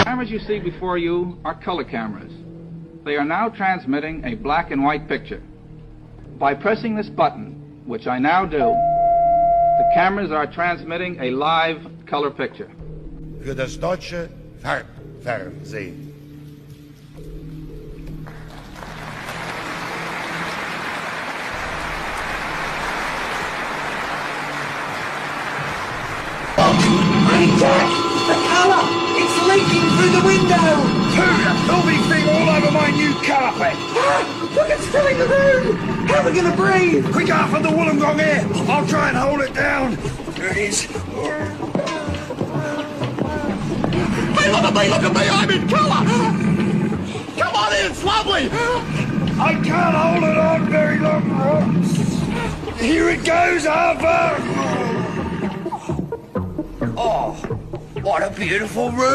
Cameras you see before you are color cameras. They are now transmitting a black and white picture. By pressing this button, which I now do, the cameras are transmitting a live color picture. Für das deutsche Farbfernsehen. The colour! It's leaking through the window! Pooh, that filthy thing all over my new carpet! Look, it's filling the room! How are we going to breathe? Quick out for the Wollongong here! I'll try and hold it down! There it is! Hey, look at me! I'm in colour! Come on in, it's lovely! I can't hold it on very long, Ross! Here it goes, Harper! Oh, what a beautiful room!